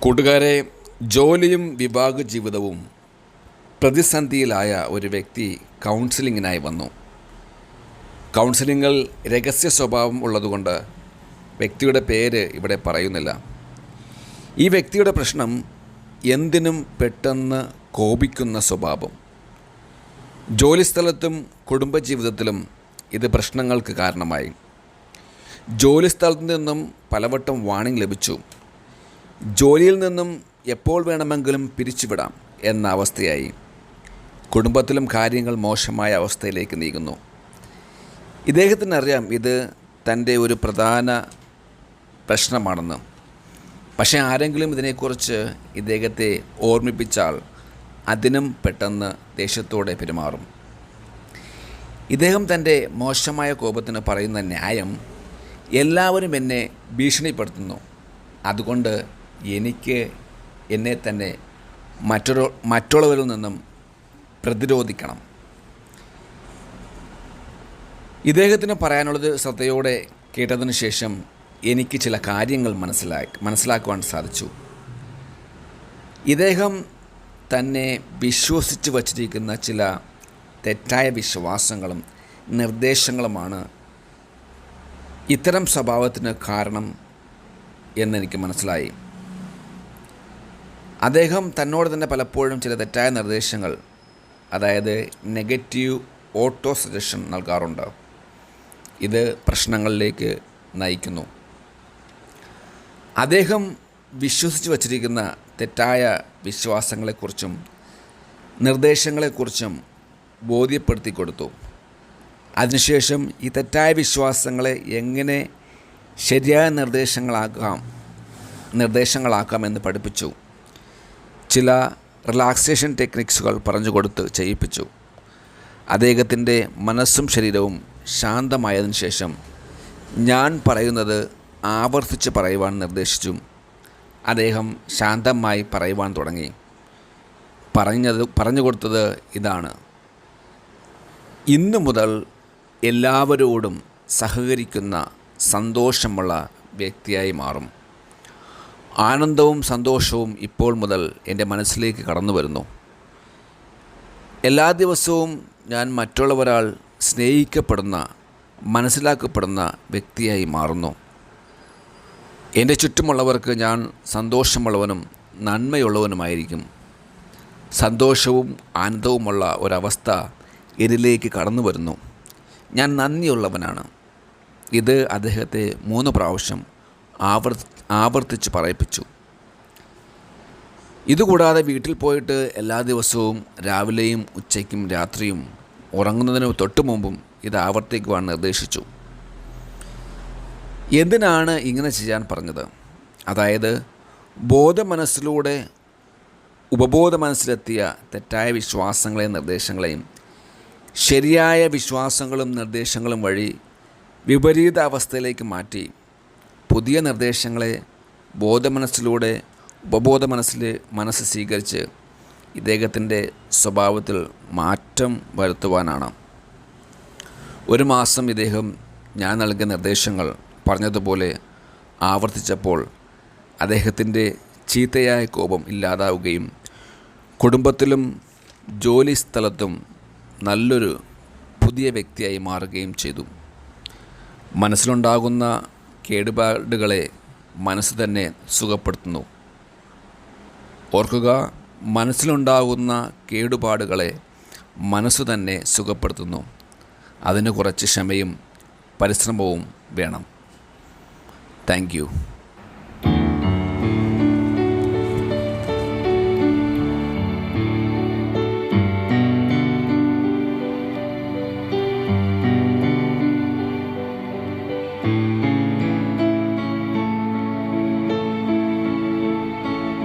കൂട്ടുകാരെ, ജോലിയും വിവാഹ ജീവിതവും പ്രതിസന്ധിയിലായ ഒരു വ്യക്തി കൗൺസിലിങ്ങിനായി വന്നു. കൗൺസിലിങ്ങിൽ രഹസ്യ സ്വഭാവം ഉള്ളതുകൊണ്ട് വ്യക്തിയുടെ പേര് ഇവിടെ പറയുന്നില്ല. ഈ വ്യക്തിയുടെ പ്രശ്നം എന്തിനും പെട്ടെന്ന് കോപിക്കുന്ന സ്വഭാവം. ജോലിസ്ഥലത്തും കുടുംബജീവിതത്തിലും ഇത് പ്രശ്നങ്ങൾക്ക് കാരണമായി. ജോലിസ്ഥലത്തു നിന്നും പലവട്ടം വാണിംഗ് ലഭിച്ചു. ജോലിയിൽ നിന്നും എപ്പോൾ വേണമെങ്കിലും പിരിച്ചുവിടാം എന്ന അവസ്ഥയായി. കുടുംബത്തിലും കാര്യങ്ങൾ മോശമായ അവസ്ഥയിലേക്ക് നീങ്ങുന്നു. ഇദ്ദേഹത്തിനറിയാം ഇത് തൻ്റെ ഒരു പ്രധാന പ്രശ്നമാണെന്ന്. പക്ഷേ ആരെങ്കിലും ഇതിനെക്കുറിച്ച് ഇദ്ദേഹത്തെ ഓർമ്മിപ്പിച്ചാൽ അതിനും പെട്ടെന്ന് ദേഷ്യത്തോടെ പെരുമാറും. ഇദ്ദേഹം തൻ്റെ മോശമായ കോപത്തിന് പറയുന്ന ന്യായം, എല്ലാവരും എന്നെ ഭീഷണിപ്പെടുത്തുന്നു, അതുകൊണ്ട് എനിക്ക് എന്നെ തന്നെ മറ്റുള്ളവരിൽ നിന്നും പ്രതിരോധിക്കണം. ഇദ്ദേഹത്തിന് പറയാനുള്ളത് ശ്രദ്ധയോടെ കേട്ടതിന് ശേഷം എനിക്ക് ചില കാര്യങ്ങൾ മനസ്സിലാക്കുവാൻ സാധിച്ചു. ഇദ്ദേഹം തന്നെ വിശ്വസിച്ച് വച്ചിരിക്കുന്ന ചില തെറ്റായ വിശ്വാസങ്ങളും നിർദ്ദേശങ്ങളുമാണ് ഇത്തരം സ്വഭാവത്തിന് കാരണം എന്നെനിക്ക് മനസ്സിലായി. അദ്ദേഹം തന്നോട് തന്നെ പലപ്പോഴും ചില തെറ്റായ നിർദ്ദേശങ്ങൾ, അതായത് നെഗറ്റീവ് ഓട്ടോ സജഷൻ നൽകാറുണ്ട്. ഇത് പ്രശ്നങ്ങളിലേക്ക് നയിക്കുന്നു. അദ്ദേഹം വിശ്വസിച്ച് വച്ചിരിക്കുന്ന തെറ്റായ വിശ്വാസങ്ങളെക്കുറിച്ചും നിർദ്ദേശങ്ങളെക്കുറിച്ചും ബോധ്യപ്പെടുത്തി കൊടുത്തു. അതിനുശേഷം ഈ തെറ്റായ വിശ്വാസങ്ങളെ എങ്ങനെ ശരിയായ നിർദ്ദേശങ്ങളാക്കാമെന്ന് പഠിപ്പിച്ചു. ചില റിലാക്സേഷൻ ടെക്നിക്സുകൾ പറഞ്ഞുകൊടുത്ത് ചെയ്യിപ്പിച്ചു. അദ്ദേഹത്തിൻ്റെ മനസ്സും ശരീരവും ശാന്തമായതിനു ശേഷം ഞാൻ പറയുന്നത് ആവർത്തിച്ച് പറയുവാൻ നിർദ്ദേശിച്ചു. അദ്ദേഹം ശാന്തമായി പറയുവാൻ തുടങ്ങി. പറഞ്ഞു കൊടുത്തത് ഇതാണ്: ഇന്നു മുതൽ എല്ലാവരോടും സഹകരിക്കുന്ന സന്തോഷമുള്ള വ്യക്തിയായി മാറും. ആനന്ദവും സന്തോഷവും ഇപ്പോൾ മുതൽ എൻ്റെ മനസ്സിലേക്ക് കടന്നു വരുന്നു. എല്ലാ ദിവസവും ഞാൻ മറ്റുള്ളവരാൽ സ്നേഹിക്കപ്പെടുന്ന, മനസ്സിലാക്കപ്പെടുന്ന വ്യക്തിയായി മാറുന്നു. എൻ്റെ ചുറ്റുമുള്ളവർക്ക് ഞാൻ സന്തോഷമുള്ളവനും നന്മയുള്ളവനുമായിരിക്കും. സന്തോഷവും ആനന്ദവുമുള്ള ഒരവസ്ഥ ഇതിലേക്ക് കടന്നു വരുന്നു. ഞാൻ നന്ദിയുള്ളവനാണ്. ഇത് അദ്ദേഹത്തെ 3 പ്രാവശ്യം ആവർത്തിച്ച് പറയിപ്പിച്ചു. ഇതുകൂടാതെ വീട്ടിൽ പോയിട്ട് എല്ലാ ദിവസവും രാവിലെയും ഉച്ചയ്ക്കും രാത്രിയും ഉറങ്ങുന്നതിന് തൊട്ട് മുമ്പും ഇത് ആവർത്തിക്കുവാൻ നിർദ്ദേശിച്ചു. എന്തിനാണ് ഇങ്ങനെ ചെയ്യാൻ പറഞ്ഞത്? അതായത് ബോധമനസ്സിലൂടെ ഉപബോധ മനസ്സിലെത്തിയ തെറ്റായ വിശ്വാസങ്ങളെയും നിർദ്ദേശങ്ങളെയും ശരിയായ വിശ്വാസങ്ങളും നിർദ്ദേശങ്ങളും വഴി വിപരീത അവസ്ഥയിലേക്ക് മാറ്റി പുതിയ നിർദ്ദേശങ്ങളെ ബോധമനസ്സിലൂടെ ഉപബോധ മനസ്സ് സ്വീകരിച്ച് ഇദ്ദേഹത്തിൻ്റെ സ്വഭാവത്തിൽ മാറ്റം വരുത്തുവാനാണ്. 1 മാസം ഇദ്ദേഹം ഞാൻ നൽകിയ നിർദ്ദേശങ്ങൾ പറഞ്ഞതുപോലെ ആവർത്തിച്ചപ്പോൾ അദ്ദേഹത്തിൻ്റെ ചീത്തയായ കോപം ഇല്ലാതാവുകയും കുടുംബത്തിലും ജോലി സ്ഥലത്തും നല്ലൊരു പുതിയ വ്യക്തിയായി മാറുകയും ചെയ്തു. മനസ്സിലുണ്ടാകുന്ന കേടുപാടുകളെ മനസ്സ് തന്നെ സുഖപ്പെടുത്തുന്നു. ഓർക്കുക, മനസ്സിലുണ്ടാകുന്ന കേടുപാടുകളെ മനസ്സ് തന്നെ സുഖപ്പെടുത്തുന്നു. അതിന് കുറച്ച് ക്ഷമയും പരിശ്രമവും വേണം. Thank you.